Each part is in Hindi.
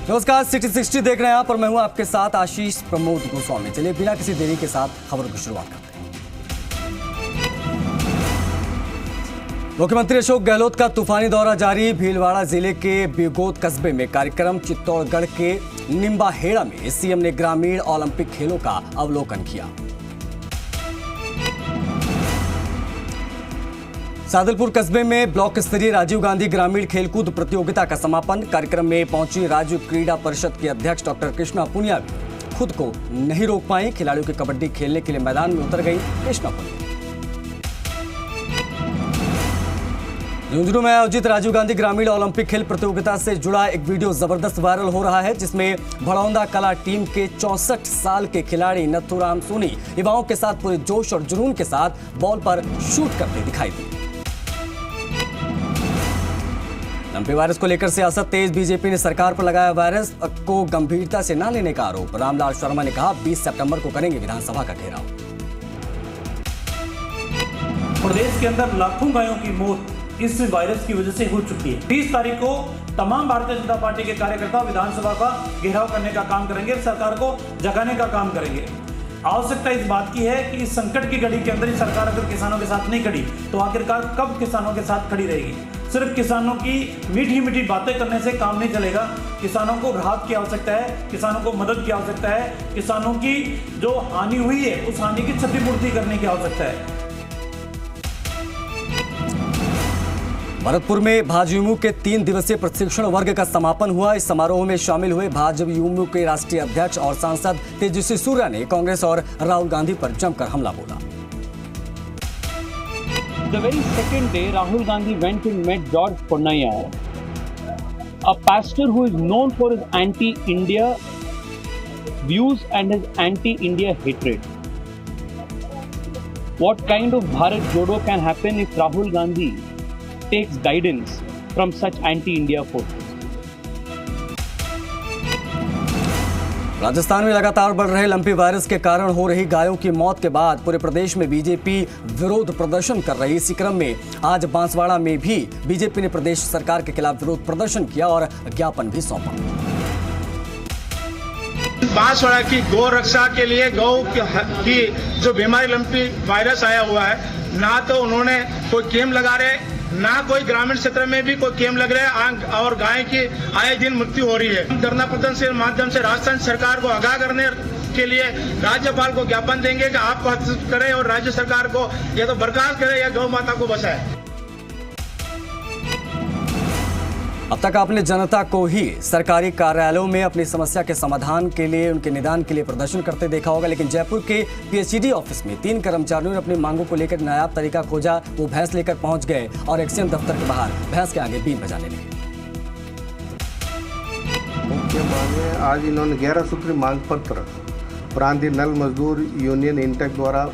नमस्कार, सिटी 60 देख रहे हैं आप और मैं हूं आपके साथ आशीष प्रमोद गोस्वामी। चलिए बिना किसी देरी के साथ खबरों की शुरुआत करते हैं। मुख्यमंत्री अशोक गहलोत का तूफानी दौरा जारी। भीलवाड़ा जिले के बिगोद कस्बे में कार्यक्रम। चित्तौड़गढ़ के निम्बाहेड़ा में सीएम ने ग्रामीण ओलंपिक खेलों का अवलोकन किया। सादुलपुर कस्बे में ब्लॉक स्तरीय राजीव गांधी ग्रामीण खेलकूद प्रतियोगिता का समापन। कार्यक्रम में पहुंची राज्य क्रीड़ा परिषद के अध्यक्ष डॉक्टर कृष्णा पुनिया भी खुद को नहीं रोक पाई। खिलाड़ियों की कबड्डी खेलने के लिए मैदान में उतर गई कृष्णा पुनिया। झुंझुनू में आयोजित राजीव गांधी ग्रामीण ओलंपिक खेल प्रतियोगिता से जुड़ा एक वीडियो जबरदस्त वायरल हो रहा है, जिसमें भड़ौंदा कला टीम के 64 साल के खिलाड़ी नथुराम सोनी युवाओं के साथ पूरे जोश और जुनून के साथ बॉल पर शूट करते दिखाई दिए। लंपी वायरस को लेकर सियासत तेज। बीजेपी ने सरकार पर लगाया वायरस को गंभीरता से न लेने का आरोप। रामलाल शर्मा ने कहा 20 सितंबर को करेंगे विधानसभा का घेराव। प्रदेश के अंदर लाखों गायों की मौत इस वायरस की वजह से हो चुकी है। 30 तारीख को तमाम भारतीय जनता पार्टी के कार्यकर्ता विधानसभा का घेराव करने का काम करेंगे, सरकार को जगाने का काम करेंगे। आवश्यकता इस बात की है कि इस संकट की घड़ी के अंदर ही सरकार अगर किसानों के साथ नहीं खड़ी तो आखिरकार कब किसानों के साथ खड़ी रहेगी। सिर्फ किसानों की मीठी मीठी बातें करने से काम नहीं चलेगा। किसानों को राहत की आवश्यकता है, किसानों को मदद की आवश्यकता है, किसानों की जो हानि हुई है उस हानि की क्षतिपूर्ति करने की आवश्यकता है। भरतपुर में भाजयुमो के 3 दिवसीय प्रशिक्षण वर्ग का समापन हुआ। इस समारोह में शामिल हुए भाजयुमो के राष्ट्रीय अध्यक्ष और सांसद तेजस्वी सूर्या ने कांग्रेस और राहुल गांधी पर जमकर हमला बोला। The very second day, Rahul Gandhi went and met George Ponnaya, a pastor who is known for his anti-India views and his anti-India hatred. What kind of Bharat Jodo can happen if Rahul Gandhi takes guidance from such anti-India forces? Rajasthan में लगातार बढ़ रहे लंपी वायरस के कारण हो रही गायों की मौत के बाद पूरे प्रदेश में बीजेपी विरोध प्रदर्शन कर रही। इसी क्रम में आज बांसवाड़ा में भी बीजेपी ने प्रदेश सरकार के खिलाफ विरोध प्रदर्शन किया और ज्ञापन भी सौंपा। बांसवाड़ा की गौ रक्षा के लिए गौ की जो बीमारी लंपी वायरस आया हुआ है, ना तो उन्होंने कोई कैंप लगा रहे, ना कोई ग्रामीण क्षेत्र में भी कोई कैंप लग रहा है और गाय की आए दिन मृत्यु हो रही है। धरना प्रदर्शन के माध्यम से राजस्थान सरकार को आगाह करने के लिए राज्यपाल को ज्ञापन देंगे कि आप हस्तक्षेप करें और राज्य सरकार को या तो बर्खास्त करे या गौ माता को बचाए। अब तक आपने जनता को ही सरकारी कार्यालयों में अपनी समस्या के समाधान के लिए, उनके निदान के लिए प्रदर्शन करते देखा होगा, लेकिन जयपुर के पीएचईडी ऑफिस में 3 कर्मचारियों ने अपनी मांगों को लेकर नायाब तरीका खोजा। वो भैंस लेकर पहुंच गए और एक्सचेंज दफ्तर के बाहर भैंस के आगे बीन बजाने लगे। मुख्य मांगे आज इन्होंने 11 सूत्री मांग पत्र प्रांतीय नल मजदूर यूनियन इंटेक द्वारा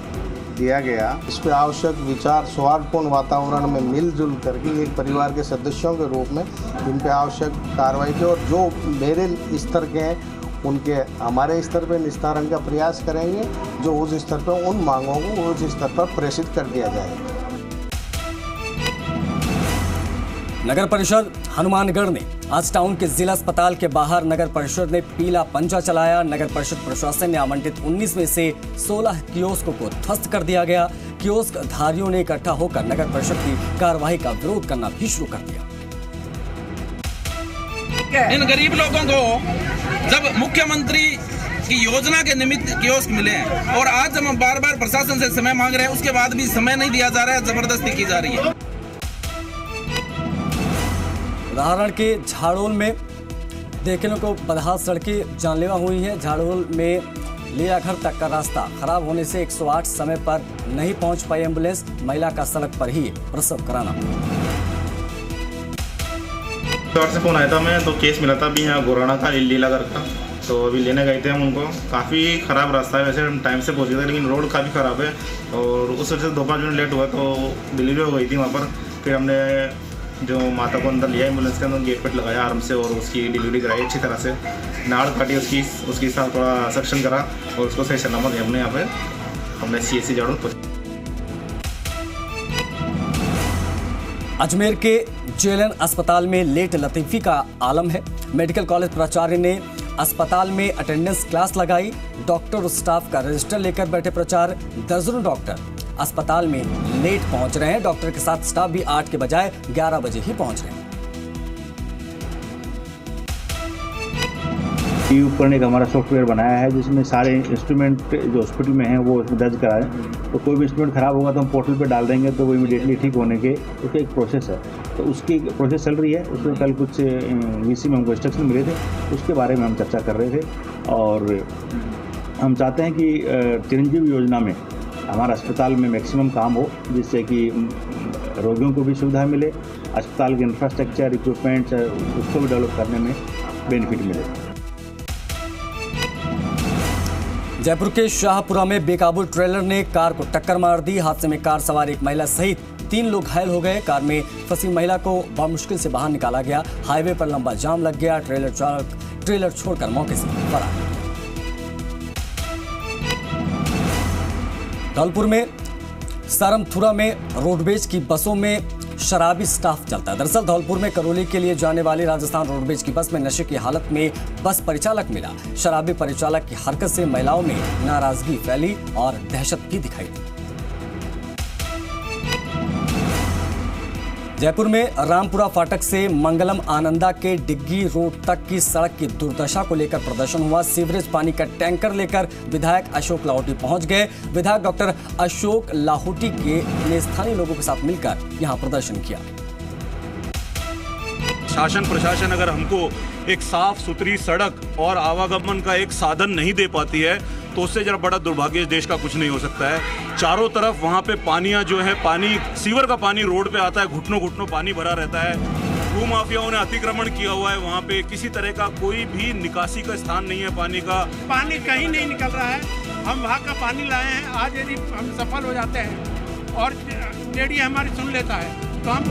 दिया गया। इस पर आवश्यक विचार सौहार्दपूर्ण वातावरण में मिलजुल करके एक परिवार के सदस्यों के रूप में इन पे आवश्यक कार्रवाई की और जो मेरे स्तर के हैं उनके हमारे स्तर पर निस्तारण का प्रयास करेंगे। जो उस स्तर पर उन मांगों को उस स्तर पर प्रेषित कर दिया जाएगा। नगर परिषद हनुमानगढ़ ने आज टाउन के जिला अस्पताल के बाहर नगर परिषद ने पीला पंजा चलाया। नगर परिषद प्रशासन ने आवंटित 19 में से 16 कियोस्कों को ध्वस्त कर दिया गया। कियोस्क धारियों ने इकट्ठा होकर नगर परिषद की कार्रवाई का विरोध करना भी शुरू कर दिया। इन गरीब लोगों को जब मुख्यमंत्री की योजना के निमित्त कियोस्क मिले हैं और आज हम बार बार प्रशासन से समय मांग रहे हैं, उसके बाद भी समय नहीं दिया जा रहा है, जबरदस्ती की जा रही है। उदाहरण के झाड़ोल में देखने को बदहाल सड़कें जानलेवा हुई हैं। झाड़ोल में लीलाघर तक का रास्ता खराब होने से 108 समय पर नहीं पहुंच पाई एम्बुलेंस। महिला का सड़क पर ही प्रसव कराना पड़ा। से फोन आया था मैं तो केस मिला था अभी यहाँ गोराना का लीलाघर का, तो अभी लेने गए थे हम उनको। काफ़ी ख़राब रास्ता है, वैसे हम टाइम से पहुँच गए थे लेकिन रोड काफ़ी ख़राब है और उस वजह से 2-5 मिनट लेट हुआ तो डिलीवरी हो गई थी वहाँ पर। फिर हमने जो माता को अंदर लिया एम्बुलेंस के अंदर, गेट पर लगाया आराम से और उसकी डिलीवरी कराई अच्छी तरह से। नाड़ काटी उसकी साथ थोड़ा सक्शन करा और उसको सही सलामत हमने यहाँ पे हमने CSC झाड़ू। अजमेर के जेएलएन अस्पताल में लेट लतीफी का आलम है। मेडिकल कॉलेज प्राचार्य ने अस्पताल में अटेंडेंस क्लास लगाई। डॉक्टर और स्टाफ का रजिस्टर लेकर बैठे प्राचार्य। दर्जनों डॉक्टर अस्पताल में लेट पहुंच रहे हैं। डॉक्टर के साथ स्टाफ भी 8 के बजाय 11 बजे ही पहुंच रहे हैं। ई उपकरण एक हमारा सॉफ्टवेयर बनाया है जिसमें सारे इंस्ट्रूमेंट जो हॉस्पिटल में हैं वो उसमें दर्ज कराएं। तो कोई भी इंस्ट्रूमेंट खराब होगा तो हम पोर्टल पे डाल देंगे, तो वो इमीडिएटली ठीक होने के उसका एक प्रोसेस है। तो उसकी प्रोसेस चल रही है। उसमें कल कुछ वीसी में हमको इंस्ट्रक्शन मिले थे, उसके बारे में हम चर्चा कर रहे थे। और हम चाहते हैं कि चिरंजीवी योजना में हमारा अस्पताल में मैक्सिमम काम हो, जिससे कि रोगियों को भी सुविधा मिले, अस्पताल के इंफ्रास्ट्रक्चर इक्विपमेंट्स उसको भी डेवलप करने में बेनिफिट मिले। जयपुर के शाहपुरा में बेकाबू ट्रेलर ने कार को टक्कर मार दी। हादसे में कार सवार एक महिला सहित 3 लोग घायल हो गए। कार में फंसी महिला को बड़ी मुश्किल से बाहर निकाला गया। हाईवे पर लंबा जाम लग गया। ट्रेलर चालक ट्रेलर छोड़कर मौके से फरार। धौलपुर में सारमथुरा में रोडवेज की बसों में शराबी स्टाफ चलता है। दरअसल धौलपुर में करौली के लिए जाने वाली राजस्थान रोडवेज की बस में नशे की हालत में बस परिचालक मिला। शराबी परिचालक की हरकत से महिलाओं में नाराजगी फैली और दहशत भी दिखाई दी। जयपुर में रामपुरा फाटक से मंगलम आनंदा के डिग्गी रोड तक की सड़क की दुर्दशा को लेकर प्रदर्शन हुआ। सीवरेज पानी का टैंकर लेकर विधायक अशोक लाहौटी पहुंच गए। विधायक डॉक्टर अशोक लाहौटी ने स्थानीय लोगों के साथ मिलकर यहां प्रदर्शन किया। शासन प्रशासन अगर हमको एक साफ सुथरी सड़क और आवागमन का एक साधन नहीं दे पाती है तो उससे जरा बड़ा दुर्भाग्य देश का कुछ नहीं हो सकता है। चारों तरफ वहाँ पे पानियाँ जो है, पानी सीवर का पानी रोड पे आता है, घुटनों घुटनों पानी भरा रहता है। भू माफियाओं ने अतिक्रमण किया हुआ है। वहाँ पे किसी तरह का कोई भी निकासी का स्थान नहीं है। पानी कहीं नहीं निकल रहा है। हम वहाँ का पानी लाए हैं। आज यदि हम सफल हो जाते हैं और जेडी हमारी सुन लेता है तो हम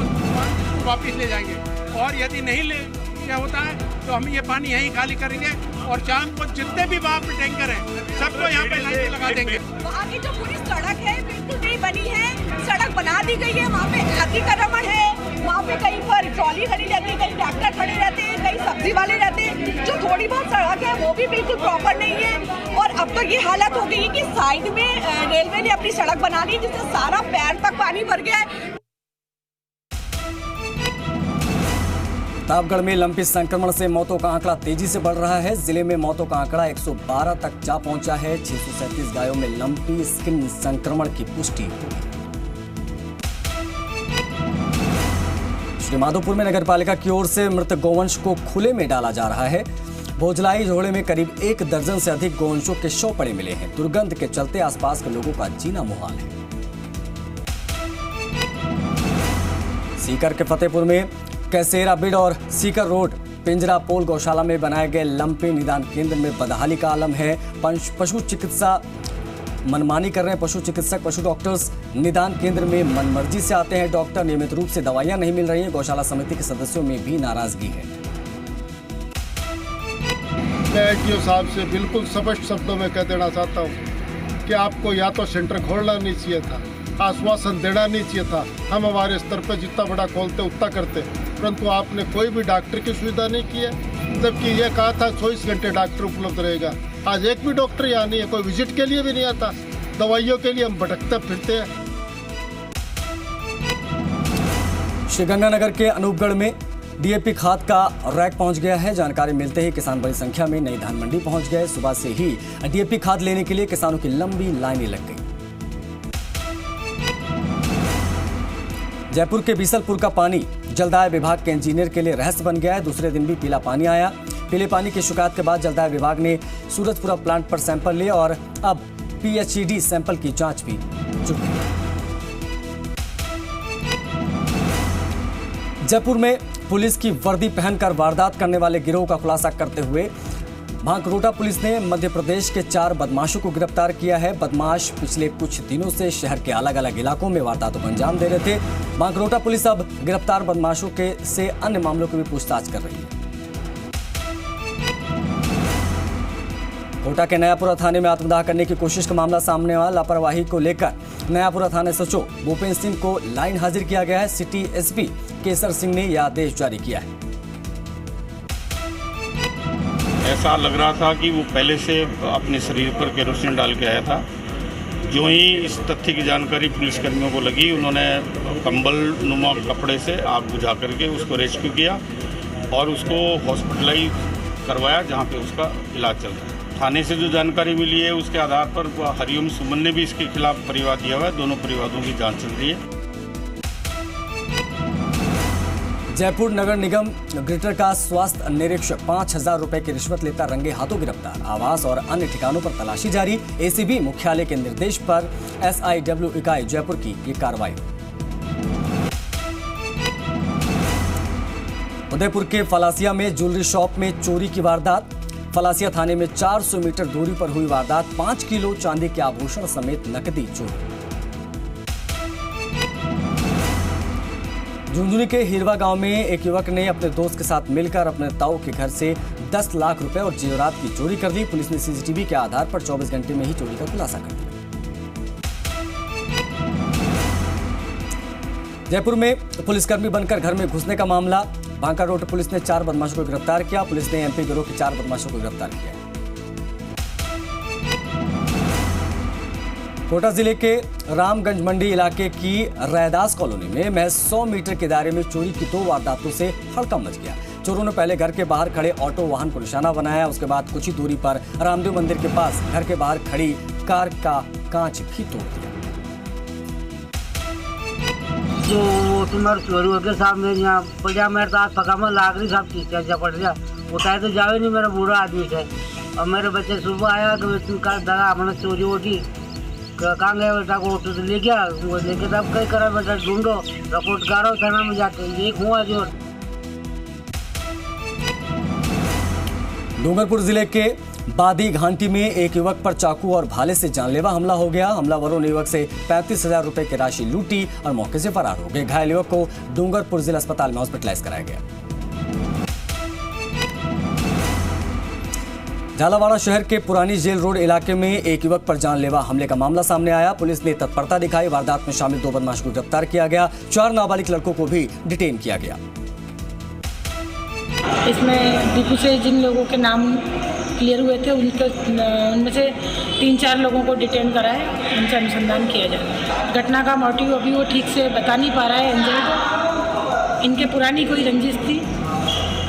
वापिस ले जाएंगे, और यदि नहीं ले क्या होता है तो हम ये पानी यहीं खाली करेंगे और शाम को जितने भी वहाँ पे टैंकर हैं सबको यहाँ पे लाइन लगा देंगे। वहाँ की जो पूरी सड़क है बिल्कुल नहीं बनी है। सड़क बना दी गई है, वहाँ पे अतिक्रमण है। वहाँ पे कहीं पर ट्रॉली खड़ी रहती है, कहीं ट्रैक्टर खड़े रहते हैं, कहीं सब्जी वाले रहते हैं। जो थोड़ी बहुत सड़क है वो भी बिल्कुल प्रॉपर नहीं है। और अब तो ये हालत हो गई है कि साइड में रेलवे ने अपनी सड़क बना ली जिससे सारा पैर तक पानी भर गया है। प्रतापगढ़ में लंपी संक्रमण से मौतों का आंकड़ा तेजी से बढ़ रहा है। जिले में मौतों का आंकड़ा 112 तक जा पहुंचा है। 637 गायों में लंपी स्किन संक्रमण की पुष्टि हुई। श्रीमाधोपुर में नगरपालिका की ओर से मृत गौवंश को खुले में डाला जा रहा है। भोजलाई झोड़े में करीब 1 दर्जन से अधिक गौवंशों के शव पड़े मिले हैं। दुर्गंध के चलते आसपास के लोगों का जीना मुहाल है। सीकर के फतेहपुर में कैसेरा बिड और सीकर रोड पिंजरा पोल गौशाला में बनाए गए लंपी निदान केंद्र में बदहाली का आलम है। पशु चिकित्सा मनमानी कर रहे हैं। पशु चिकित्सक, पशु डॉक्टर्स निदान केंद्र में मनमर्जी से आते हैं। डॉक्टर नियमित रूप से दवाइयां नहीं मिल रही हैं। गौशाला समिति के सदस्यों में भी नाराजगी है। मैं एसडीओ साहब से बिल्कुल स्पष्ट शब्दों में कह देना चाहता हूँ कि आपको या तो सेंटर खोलना नहीं चाहिए था, आश्वासन देना नहीं चाहिए था। हम हमारे स्तर पर जितना बड़ा खोलते उतना करते, परंतु आपने कोई भी डॉक्टर की सुविधा नहीं की है। जबकि ये कहा था 24 घंटे डॉक्टर उपलब्ध रहेगा। आज एक भी डॉक्टर यहाँ नहीं है, कोई विजिट के लिए भी नहीं आता। दवाइयों के लिए हम भटकते फिरते हैं। श्रीगंगानगर के अनूपगढ़ में डीएपी खाद का रैक पहुंच गया है। जानकारी मिलते ही किसान बड़ी संख्या में नई धान मंडी पहुंच गए। सुबह से ही डीएपी खाद लेने के लिए किसानों की लंबी लाइनें लग गई। जयपुर के बीसलपुर का पानी जलदाय विभाग के इंजीनियर के लिए रहस्य बन गया है। दूसरे दिन भी पीला पानी आया। पीले पानी की शिकायत के बाद जलदाय विभाग ने सूरजपुरा प्लांट पर सैंपल लिए और अब पीएचईडी सैंपल की जांच भी जुट गई। जयपुर में पुलिस की वर्दी पहनकर वारदात करने वाले गिरोह का खुलासा करते हुए भांकरोटा पुलिस ने मध्य प्रदेश के 4 बदमाशों को गिरफ्तार किया है। बदमाश पिछले कुछ दिनों से शहर के अलग अलग इलाकों में वारदातों को अंजाम दे रहे थे। भांकरोटा पुलिस अब गिरफ्तार बदमाशों से अन्य मामलों की भी पूछताछ कर रही है। कोटा के नयापुरा थाने में आत्मदाह करने की कोशिश का मामला सामने आया। लापरवाही को लेकर नयापुरा थाना सचिव भूपेंद्र सिंह को लाइन हाजिर किया गया है। सिटी एसपी केसर सिंह ने यह आदेश जारी किया है। ऐसा लग रहा था कि वो पहले से अपने शरीर पर केरोसिन डाल के आया था। जो ही इस तथ्य की जानकारी पुलिसकर्मियों को लगी, उन्होंने कंबल नुमा कपड़े से आग बुझा करके उसको रेस्क्यू किया और उसको हॉस्पिटलाइज करवाया, जहां पे उसका इलाज चल रहा है। थाने से जो जानकारी मिली है उसके आधार पर हरिओम सुमन ने भी इसके खिलाफ परिवाद दिया हुआ है। दोनों परिवादों की जांच चल रही है। जयपुर नगर निगम ग्रेटर का स्वास्थ्य निरीक्षक 5,000 रुपए की रिश्वत लेता रंगे हाथों गिरफ्तार। आवास और अन्य ठिकानों पर तलाशी जारी। एसीबी मुख्यालय के निर्देश पर SIW इकाई जयपुर की ये कार्रवाई। उदयपुर के फलासिया में ज्वेलरी शॉप में चोरी की वारदात। फलासिया थाने में 400 मीटर दूरी पर हुई वारदात। 5 किलो चांदी के आभूषण समेत नकदी चोरी। झुंझुनू के हिरवा गांव में एक युवक ने अपने दोस्त के साथ मिलकर अपने ताऊ के घर से 10 लाख रुपए और जेवरात की चोरी कर दी। पुलिस ने सीसीटीवी के आधार पर 24 घंटे में ही चोरी का खुलासा कर दिया। जयपुर में पुलिसकर्मी बनकर घर में घुसने का मामला। बांका रोड पुलिस ने 4 बदमाशों को गिरफ्तार किया। पुलिस ने MP गिरोह के 4 बदमाशों को गिरफ्तार किया। कोटा जिले के रामगंज मंडी इलाके की रैदास कॉलोनी में महज 100 मीटर के दायरे में चोरी की 2 वारदातों से हड़कंप मच गया। चोरों ने पहले घर के बाहर खड़े ऑटो वाहन को निशाना बनाया। उसके बाद कुछ ही दूरी पर रामदेव मंदिर के पास घर के बाहर खड़ी कार का कांच भी तोड़ दिया। जो तुम्हारे चोरी होके सामने यहाँ पड़ा मेरे साथ पका में लाग रही सब चीज कैसे पड़ गया उठाए तो जावे नहीं। मेरा बूढ़ा आदमी है और मेरे बच्चे सुबह आया तो दादा हमने चोरी होती कहाँ गया बेटा को ऑटो तो ले गया। वो लेके तब कहीं करा बेटा ढूंढो रिपोर्ट करो थाना में जाके ये हुआ जो। डूंगरपुर जिले के बादी घाटी में एक युवक पर चाकू और भाले से जानलेवा हमला हो गया। हमलावरों ने युवक से 35,000 रुपए की राशि लूटी और मौके से फरार हो गए। घायल युवक को डूंगरपुर जिला अस्पताल में हॉस्पिटलाइज कराया गया। झालावाड़ शहर के पुरानी जेल रोड इलाके में एक युवक पर जानलेवा हमले का मामला सामने आया। पुलिस ने तत्परता दिखाई। वारदात में शामिल 2 बदमाशों को गिरफ्तार किया गया। 4 नाबालिग लड़कों को भी डिटेन किया गया। इसमें डीपी से जिन लोगों के नाम क्लियर हुए थे उनमें से 3-4 लोगों को डिटेन करा है। उनसे अनुसंधान किया जा रहा है। घटना का मोटिव अभी वो ठीक से बता नहीं पा रहा है एनजे को। इनके पुरानी कोई रंजिश थी,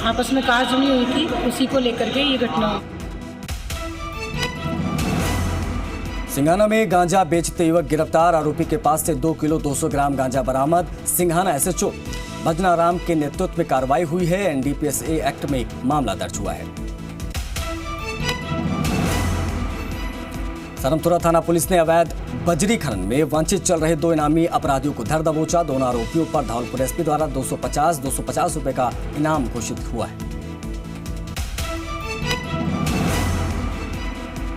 आपस में कहा सुनी हुई थी, उसी को लेकर के ये घटना हुई। सिंघाना में गांजा बेचते युवक गिरफ्तार। आरोपी के पास से 2 किलो 200 ग्राम गांजा बरामद। सिंघाना SHO भजनाराम के नेतृत्व में कार्रवाई हुई है। NDPS एक्ट में मामला दर्ज हुआ है। सरमथुरा थाना पुलिस ने अवैध बजरी खनन में वंचित चल रहे 2 इनामी अपराधियों को धर दबोचा। दोनों आरोपियों पर धौलपुर SP द्वारा 250 रुपए का इनाम घोषित हुआ है।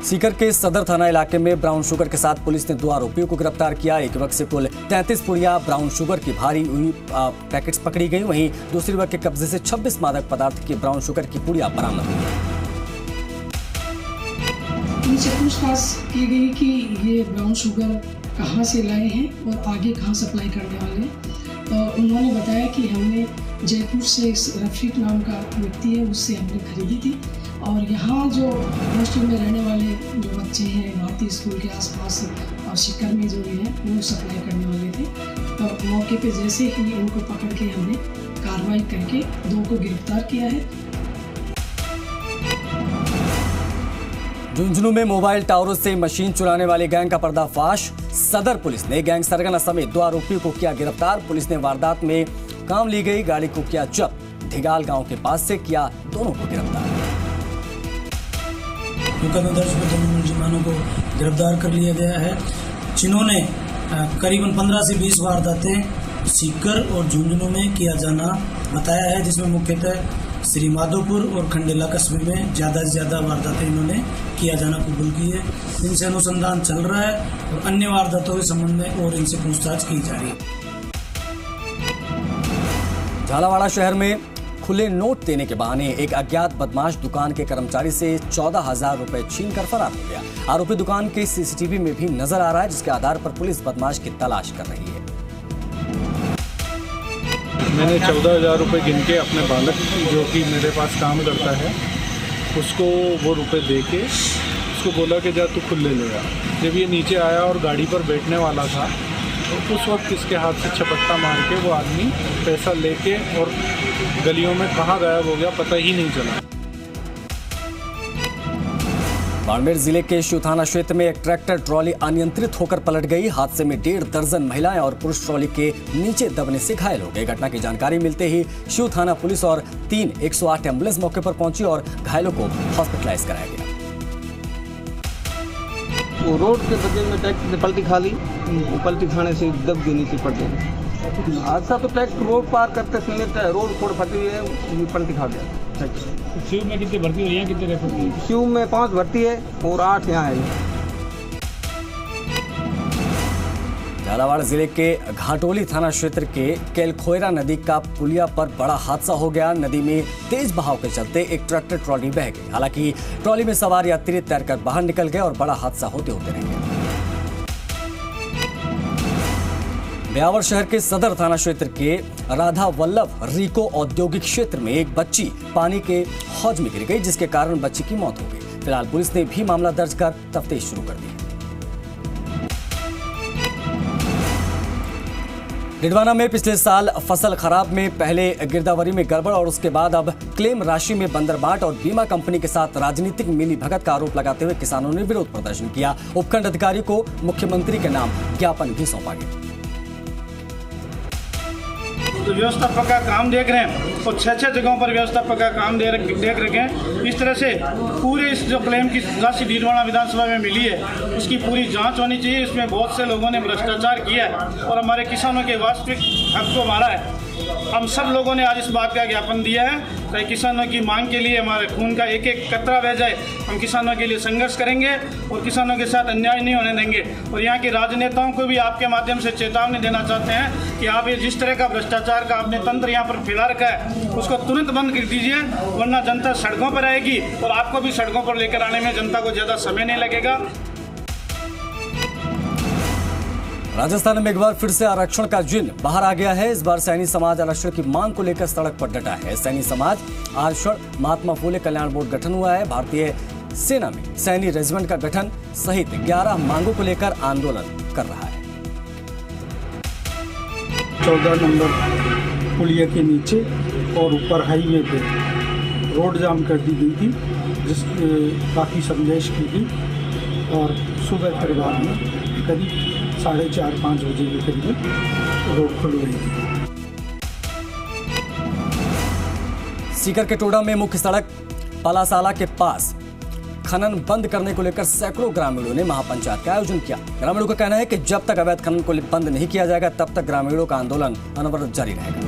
सीकर के सदर थाना इलाके में ब्राउन शुगर के साथ पुलिस ने 2 आरोपियों को गिरफ्तार किया। एक युवक से कुल 33 पुड़िया ब्राउन शुगर की भारी हुई पैकेट्स पकड़ी गई। वहीं दूसरे युवक के कब्जे से 26 मादक पदार्थ की ब्राउन शुगर की पुड़िया बरामद हुई। इनसे पूछताछ की गई कि ये ब्राउन शुगर कहाँ से लाए हैं और आगे कहाँ सप्लाई करने वाले हैं। तो उन्होंने बताया कि हमने जयपुर से रफीक नाम का व्यक्ति है, उससे हमने खरीदी थी और यहाँ जो हॉस्टल में रहने वाले जो बच्चे हैं भारतीय स्कूल के आसपास और शिकर में जो हैं वो सप्लाई करने वाले थे। तो मौके पे जैसे ही इनको पकड़ के हमने कार्रवाई करके 2 को गिरफ्तार किया है। झुंझुनू में मोबाइल टावरों से मशीन चुराने वाले गैंग का पर्दाफाश। सदर पुलिस ने गैंग सरगना समेत 2 आरोपियों को किया गिरफ्तार। पुलिस ने वारदात में काम ली गई गाड़ी को किया जब्त। ढिगाल गांव के पास से किया दोनों को गिरफ्तार। मुकदमा दर्ज कर दोनों मुलजिमानों को गिरफ्तार कर लिया गया है, जिन्होंने करीबन 15 से 20 वारदातें सीकर और झुंझुनू में किया जाना बताया है, जिसमें मुख्यतः श्री माधोपुर और खंडेला कस्बे में ज़्यादा से ज़्यादा वारदातें इन्होंने किया जाना कबूल की है। इनसे अनुसंधान चल रहा है और अन्य वारदातों के संबंध में और इनसे पूछताछ की जा रही है। झालावाड़ शहर में खुले नोट देने के बहाने एक अज्ञात बदमाश दुकान के कर्मचारी से 14,000 रुपए छीनकर फरार हो गया। आरोपी दुकान के सीसीटीवी में भी नजर आ रहा है, जिसके आधार पर पुलिस बदमाश की तलाश कर रही है। मैंने 14,000 रुपये गिन के अपने बालक जो कि मेरे पास काम करता है उसको वो रुपए दे के उसको बोला कि जा तू खुद ले लेगा। जब ये नीचे आया और गाड़ी पर बैठने वाला था तो उस वक्त इसके हाथ से छपट्टा मार के वो आदमी पैसा लेके और गलियों में कहाँ गायब हो गया पता ही नहीं चला। बाड़मेर जिले के शिव थाना क्षेत्र में एक ट्रैक्टर ट्रॉली अनियंत्रित होकर पलट गई। हादसे में 1.5 दर्जन महिलाएं और पुरुष ट्रॉली के नीचे दबने से घायल हो गए। घटना की जानकारी मिलते ही शिव थाना पुलिस और 3 108 एम्बुलेंस मौके पर पहुंची और घायलों को हॉस्पिटलाइज कराया गया। वो रोड के बगल में ट्रैक्टर ने पलटी खा ली, पलटी खाने से दब गई नीचे पड़ गई। हादसा तो ट्रैक्टर रोड पार करते समय रोड थोड़ी फटी हुई है, पलटी खा गया। शिव में कितने भर्ती हुई है, कितने रेफर हुई? शिव में 5 भर्ती है और 8 यहाँ है। झालावाड़ जिले के घाटोली थाना क्षेत्र के केलखोयरा नदी का पुलिया पर बड़ा हादसा हो गया। नदी में तेज बहाव के चलते एक ट्रैक्टर ट्रॉली बह गई। हालांकि ट्रॉली में सवार यात्री तैरकर बाहर निकल गए और बड़ा हादसा होते होते रह गया। ब्यावर शहर के सदर थाना क्षेत्र के राधा वल्लभ रिको औद्योगिक क्षेत्र में एक बच्ची पानी के हौज में गिर गई, जिसके कारण बच्ची की मौत हो गई। फिलहाल पुलिस ने भी मामला दर्ज कर तफ्तीश शुरू कर दी। डिडवाना में पिछले साल फसल खराब में पहले गिरदावरी में गड़बड़ और उसके बाद अब क्लेम राशि में बंदरबाट और बीमा कंपनी के साथ राजनीतिक मिलीभगत का आरोप लगाते हुए किसानों ने विरोध प्रदर्शन किया। उपखंड अधिकारी को मुख्यमंत्री के नाम ज्ञापन भी सौंपा गया। तो व्यवस्थापक का काम देख रहे हैं और 6 जगहों पर व्यवस्थापक का काम देख रखे हैं। इस तरह से पूरे इस जो क्लेम की राशि डीडवाना विधानसभा में मिली है उसकी पूरी जांच होनी चाहिए। इसमें बहुत से लोगों ने भ्रष्टाचार किया है और हमारे किसानों के वास्तविक हक को मारा है। हम सब लोगों ने आज इस बात का ज्ञापन दिया है ताकि किसानों की मांग के लिए हमारे खून का एक एक कतरा बह जाए। हम किसानों के लिए संघर्ष करेंगे और किसानों के साथ अन्याय नहीं होने देंगे। और यहाँ के राजनेताओं को भी आपके माध्यम से चेतावनी देना चाहते हैं कि आप ये जिस तरह का भ्रष्टाचार का आपने तंत्र यहाँ पर फैला रखा है उसको तुरंत बंद कर दीजिए, वरना जनता सड़कों पर आएगी और आपको भी सड़कों पर लेकर आने में जनता को ज़्यादा समय नहीं लगेगा। राजस्थान में एक बार फिर से आरक्षण का जिन बाहर आ गया है। इस बार सैनी समाज आरक्षण की मांग को लेकर सड़क पर डटा है। सैनी समाज आरक्षण महात्मा फूले कल्याण बोर्ड गठन हुआ है। भारतीय सेना में सैनी रेजिमेंट का गठन सहित 11 मांगों को लेकर आंदोलन कर रहा है। 14 नंबर पुलिया के नीचे और ऊपर हाईवे पे रोड जाम कर दी गई थी, जिसकी काफ़ी समझाइश की गई और सुबह फिर बाद में करीब 4:30-5 बजे के करीब रोड खुल गई थी। सीकर के टोडा में मुख्य सड़क पलासाला के पास खनन बंद करने को लेकर सैकड़ों ग्रामीणों ने महापंचायत का आयोजन किया। ग्रामीणों का कहना है कि जब तक अवैध खनन को बंद नहीं किया जाएगा तब तक ग्रामीणों का आंदोलन अनवरत जारी रहेगा।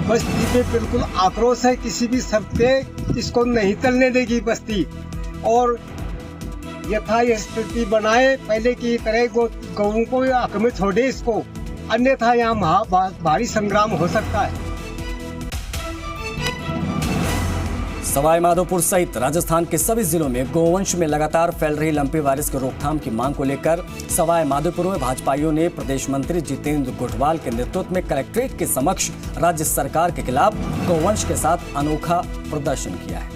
बस्ती पे बिल्कुल आक्रोश है, किसी भी शर्त पे इसको नहीं चलने देगी बस्ती और यथास्थिति बनाए पहले की तरह गौओं को हक में छोड़े इसको, अन्यथा यहाँ भारी संग्राम हो सकता है। सवाई माधोपुर सहित राजस्थान के सभी जिलों में गोवंश में लगातार फैल रही लंपी वायरस की रोकथाम की मांग को लेकर सवाई माधोपुर में भाजपाइयों ने प्रदेश मंत्री जितेंद्र गोठवाल के नेतृत्व में कलेक्ट्रेट के समक्ष राज्य सरकार के खिलाफ गोवंश के साथ अनोखा प्रदर्शन किया है।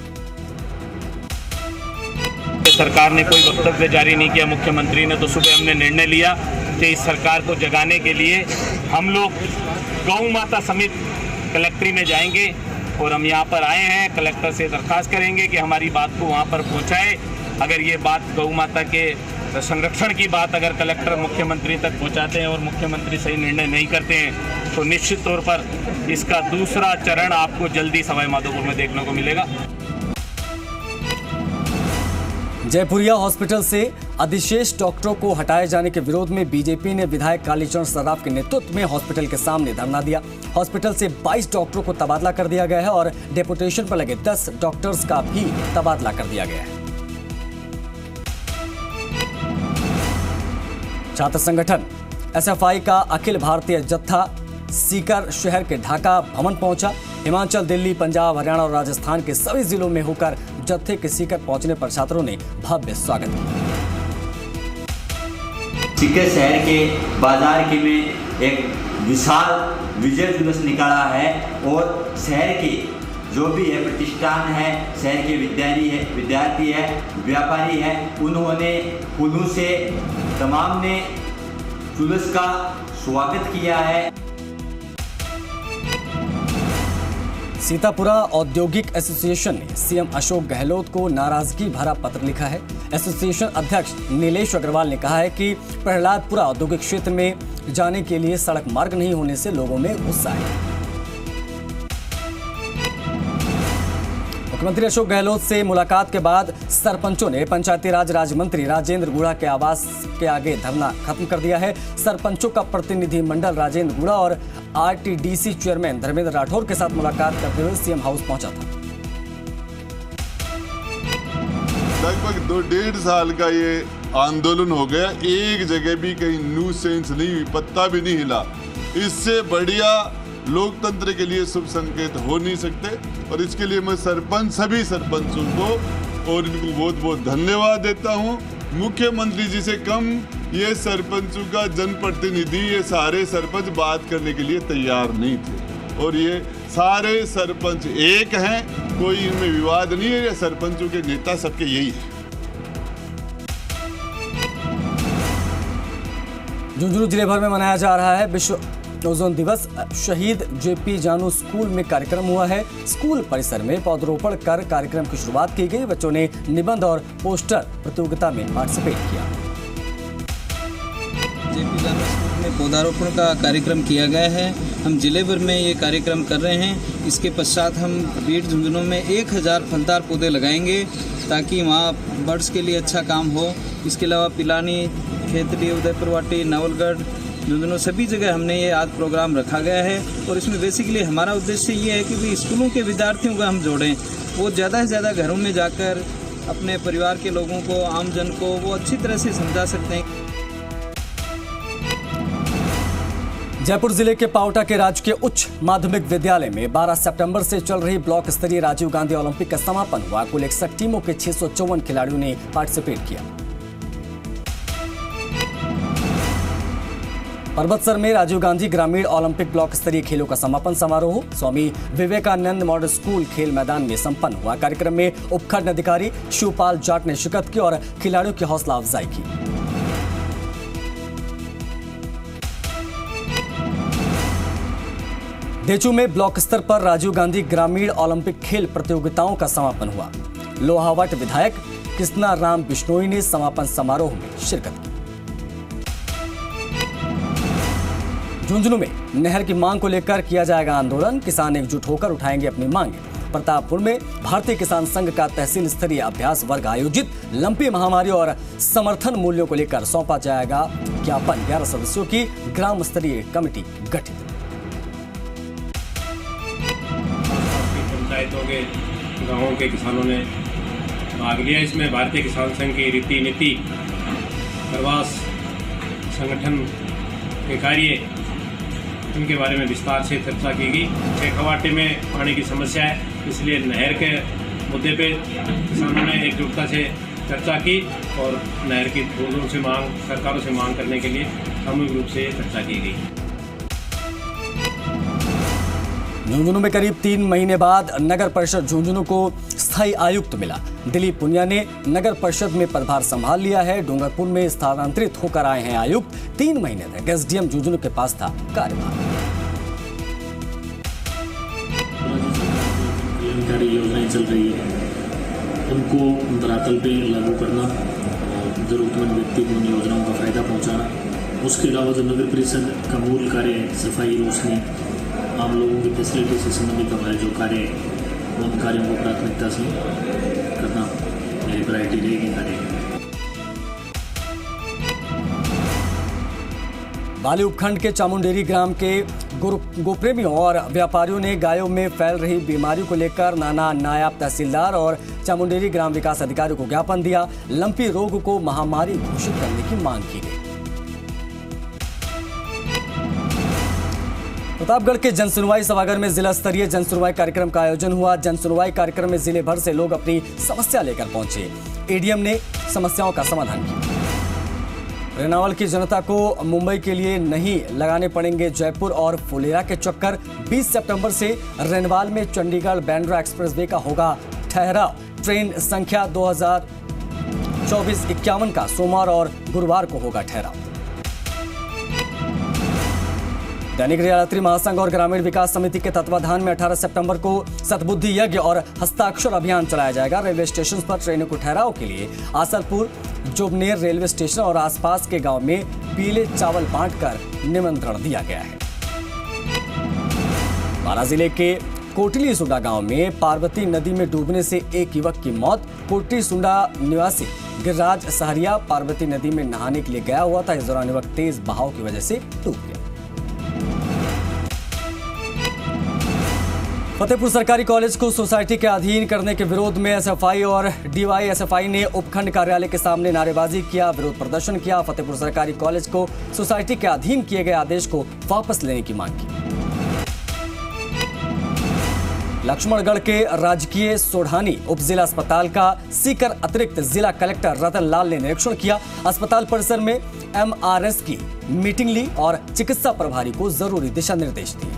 सरकार ने कोई वक्तव्य जारी नहीं किया, मुख्यमंत्री ने तो सुबह हमने निर्णय लिया कि इस सरकार को जगाने के लिए हम लोग गौ माता समेत कलेक्ट्री में जाएंगे और हम यहाँ पर आए हैं। कलेक्टर से दरखास्त करेंगे कि हमारी बात को वहाँ पर पहुँचाए। अगर ये बात गौ माता के संरक्षण की बात अगर कलेक्टर मुख्यमंत्री तक पहुँचाते हैं और मुख्यमंत्री सही निर्णय नहीं करते हैं तो निश्चित तौर पर इसका दूसरा चरण आपको जल्दी सवाई माधोपुर में देखने को मिलेगा। जयपुरिया हॉस्पिटल से अधिशेष डॉक्टरों को हटाए जाने के विरोध में बीजेपी ने विधायक कालीचरण सर्राफ के नेतृत्व में हॉस्पिटल के सामने धरना दिया। हॉस्पिटल से 22 डॉक्टरों को तबादला कर दिया गया है और डेपुटेशन पर लगे 10 डॉक्टर्स का भी तबादला कर दिया गया है। छात्र संगठन एसएफआई का अखिल भारतीय जत्था सीकर शहर के ढाका भवन पहुंचा। हिमाचल, दिल्ली, पंजाब, हरियाणा और राजस्थान के सभी जिलों में होकर जत्थे के सीकर पहुंचने पर छात्रों ने भव्य स्वागत किया। सीकर शहर के बाजार के में एक विशाल विजय जुलूस निकाला है और शहर के जो भी है प्रतिष्ठान है, शहर के विद्यार्थी है, व्यापारी है, उन्होंने फूलों से तमाम ने जुलूस का स्वागत किया है। सीतापुरा औद्योगिक एसोसिएशन ने सीएम अशोक गहलोत को नाराजगी भरा पत्र लिखा है। एसोसिएशन अध्यक्ष नीलेश अग्रवाल ने कहा है कि प्रहलादपुरा औद्योगिक क्षेत्र में जाने के लिए सड़क मार्ग नहीं होने से लोगों में गुस्सा है। मुख्यमंत्री अशोक गहलोत से मुलाकात के बाद सरपंचों ने पंचायती राज राज्य मंत्री राजेंद्र गुड़ा के आवास के आगे धरना खत्म कर दिया है। सरपंचों का प्रतिनिधि मंडल राजेंद्र गुड़ा और आरटीडीसी चेयरमैन धर्मेंद्र राठौर के साथ मुलाकात करते हुए सीएम हाउस पहुंचा था। लगभग 2-1.5 साल का ये आंदोलन हो गया, एक जगह भी कहीं न्यूसेंस नहीं हुई, पत्ता भी नहीं हिला। इससे बढ़िया लोकतंत्र के लिए शुभ संकेत हो नहीं सकते और इसके लिए मैं सभी सरपंचों को और इनको बहुत बहुत धन्यवाद देता हूं। मुख्यमंत्री जी से कम ये सरपंचों का जनप्रतिनिधि, ये सारे सरपंच बात करने के लिए तैयार नहीं थे और ये सारे सरपंच एक हैं, कोई इनमें विवाद नहीं है। ये सरपंचों के नेता सबके यही है। झुंझुनू जिले भर में मनाया जा रहा है विश्व ओजोन दिवस। शहीद जेपी जानू स्कूल में कार्यक्रम हुआ है। स्कूल परिसर में पौधरोपण कर कार्यक्रम की शुरुआत की गई। बच्चों ने निबंध और पोस्टर प्रतियोगिता में पार्टिसिपेट किया। जेपी जानू स्कूल में पौधारोपण का कार्यक्रम किया गया है। हम जिले भर में ये कार्यक्रम कर रहे हैं। इसके पश्चात हम बीट झुंझुनू में 1000 फलदार पौधे लगाएंगे ताकि वहाँ बर्ड्स के लिए अच्छा काम हो। इसके अलावा पिलानी, खेतड़ी, उदयपुर वाटी, नवलगढ़, झुंझुनू सभी जगह हमने ये आज प्रोग्राम रखा गया है और इसमें बेसिकली हमारा उद्देश्य ये है कि भी स्कूलों के विद्यार्थियों को हम जोड़ें। वो ज़्यादा से ज़्यादा घरों में जाकर अपने परिवार के लोगों को, आमजन को वो अच्छी तरह से समझा सकते हैं। जयपुर जिले के पावटा के राजकीय उच्च माध्यमिक विद्यालय में 12 सितंबर से चल रही ब्लॉक स्तरीय राजीव गांधी ओलंपिक का समापन हुआ। कुल 61 टीमों के 654 खिलाड़ियों ने पार्टिसिपेट किया। पर्वतसर में राजीव गांधी ग्रामीण ओलंपिक ब्लॉक स्तरीय खेलों का समापन समारोह स्वामी विवेकानंद मॉडल स्कूल खेल मैदान में संपन्न हुआ। कार्यक्रम में उपखंड अधिकारी शिवपाल जाट ने शिरकत की और खिलाड़ियों की हौसला अफजाई की। देचू में ब्लॉक स्तर पर राजीव गांधी ग्रामीण ओलंपिक खेल प्रतियोगिताओं का समापन हुआ। लोहावट विधायक कृष्णा राम बिश्नोई ने समापन समारोह में शिरकत की। झुंझुनू में नहर की मांग को लेकर किया जाएगा आंदोलन। किसान एकजुट होकर उठाएंगे अपनी मांगे। प्रतापपुर में भारतीय किसान संघ का तहसील स्तरीय अभ्यास वर्ग आयोजित। लंपी महामारी और समर्थन मूल्यों को लेकर सौंपा जाएगा ज्ञापन। 11 सदस्यों की ग्राम स्तरीय कमेटी गठित। पंचायतों के गांवों के किसानों ने भाग लिया। इसमें भारतीय किसान संघ की रीति नीति, प्रवास, संगठन के कार्य, इनके बारे में विस्तार से चर्चा की गई। शेखावाटी में पानी की समस्या है, इसलिए नहर के मुद्दे पे किसानों ने एकजुटता से चर्चा की और नहर की लोगों से मांग, सरकारों से मांग करने के लिए सामूहिक रूप से चर्चा की गई। झुंझुनू में करीब 3 महीने बाद नगर परिषद झुंझुनू को स्थायी आयुक्त मिला। दिलीप पुनिया ने नगर परिषद में पदभार संभाल लिया है। डूंगरपुर में स्थानांतरित होकर आए हैं आयुक्त। 3 महीने तक एसडीएम झुंझुनू के पास था कार्यभार। कल्याणकारी योजनाएं चल रही है, उनको धरातल पे लागू करना और जरूरतमंद व्यक्ति को उन योजनाओं का फायदा पहुंचाना। उसके अलावा जो नगर परिषद का मूल कार्य है, सफाई, रोशनी, आम लोगों की फैसिलिटी से संबंधित हमारे जो कार्य है, उन कार्यों को प्राथमिकता से करना मेरी प्रायोरिटी रहेगी कार्य। बाली उपखंड के चामुंडेरी ग्राम के गोप्रेमियों और व्यापारियों ने गायों में फैल रही बीमारियों को लेकर नाना नायब तहसीलदार और चामुंडेरी ग्राम विकास अधिकारी को ज्ञापन दिया। लंपी रोग को महामारी घोषित करने की मांग की गई। प्रतापगढ़ के जनसुनवाई सभागार में जिला स्तरीय जनसुनवाई कार्यक्रम का आयोजन हुआ। जनसुनवाई कार्यक्रम में जिले भर से लोग अपनी समस्या लेकर पहुंचे। एडीएम ने समस्याओं का समाधान किया। रेनावल की जनता को मुंबई के लिए नहीं लगाने पड़ेंगे जयपुर और फुलेरा के चक्कर। 20 सितंबर से रेनवाल में चंडीगढ़ बांद्रा एक्सप्रेसवे का होगा ठहराव। ट्रेन संख्या 2024-51 का सोमवार और गुरुवार को होगा ठहराव। दैनिक यात्री महासंघ और ग्रामीण विकास समिति के तत्वाधान में 18 सितंबर को सतबुद्धि यज्ञ और हस्ताक्षर अभियान चलाया जाएगा। रेलवे स्टेशन पर ट्रेनों को ठहराव के लिए आसलपुर, जोबनेर रेलवे स्टेशन और आसपास के गांव में पीले चावल बांटकर निमंत्रण दिया गया है। बारां जिले के कोटली सुंडा गांव में पार्वती नदी में डूबने से एक युवक की मौत। कोटली सुंडा निवासी गिरिराज सहरिया पार्वती नदी में नहाने के लिए गया हुआ था। इस दौरान युवक तेज बहाव की वजह से डूब गया। फतेहपुर सरकारी कॉलेज को सोसाइटी के अधीन करने के विरोध में एसएफआई और डीवाईएसएफआई ने उपखंड कार्यालय के सामने नारेबाजी किया, विरोध प्रदर्शन किया। फतेहपुर सरकारी कॉलेज को सोसाइटी के अधीन किए गए आदेश को वापस लेने की मांग की। लक्ष्मणगढ़ के राजकीय सोढ़ानी उप जिला अस्पताल का सीकर अतिरिक्त जिला कलेक्टर रतन लाल ने निरीक्षण किया। अस्पताल परिसर में एमआरएस की मीटिंग ली और चिकित्सा प्रभारी को जरूरी दिशा निर्देश दिए।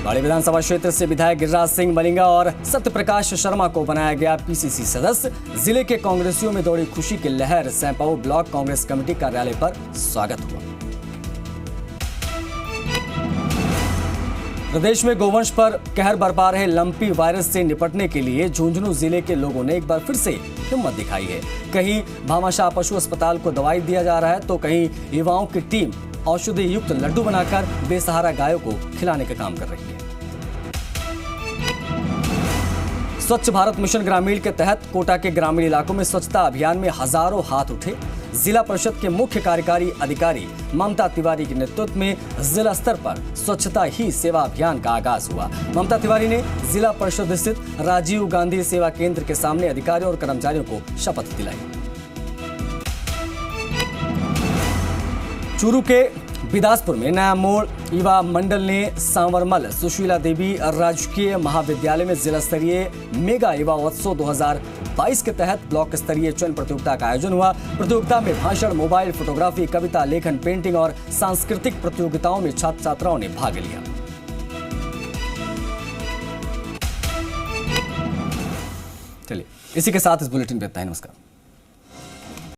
बाड़ी विधानसभा क्षेत्र से विधायक गिरिराज सिंह मलिंगा और सत्यप्रकाश शर्मा को बनाया गया पीसीसी सदस्य। जिले के कांग्रेसियों में दौड़ी खुशी की लहर। सैंपाऊ ब्लॉक कांग्रेस कमेटी कार्यालय पर स्वागत हुआ। प्रदेश में गोवंश पर कहर बरपा रहे लंपी वायरस से निपटने के लिए झुंझुनू जिले के लोगों ने एक बार फिर से हिम्मत दिखाई है। कहीं भामाशाह पशु अस्पताल को दवाई दिया जा रहा है तो कहीं युवाओं की टीम औषधि युक्त लड्डू बनाकर बेसहारा गायों को खिलाने का काम कर रही है। स्वच्छ भारत मिशन ग्रामीण के तहत कोटा के ग्रामीण इलाकों में स्वच्छता अभियान में हजारों हाथ उठे। जिला परिषद के मुख्य कार्यकारी अधिकारी ममता तिवारी के नेतृत्व में जिला स्तर पर स्वच्छता ही सेवा अभियान का आगाज हुआ। ममता तिवारी ने जिला परिषद स्थित राजीव गांधी सेवा केंद्र के सामने अधिकारियों और कर्मचारियों को शपथ दिलाई। चूरू के बिदासपुर में नया मोड़ युवा मंडल ने सांवरमल सुशीला देवी राजकीय महाविद्यालय में जिला स्तरीय मेगा युवा उत्सव 2022 के तहत ब्लॉक स्तरीय चयन प्रतियोगिता का आयोजन हुआ। प्रतियोगिता में भाषण, मोबाइल फोटोग्राफी, कविता लेखन, पेंटिंग और सांस्कृतिक प्रतियोगिताओं में छात्र छात्राओं ने भाग लिया। चलिए इसी के साथ इस बुलेटिन पे इतना ही। नमस्कार।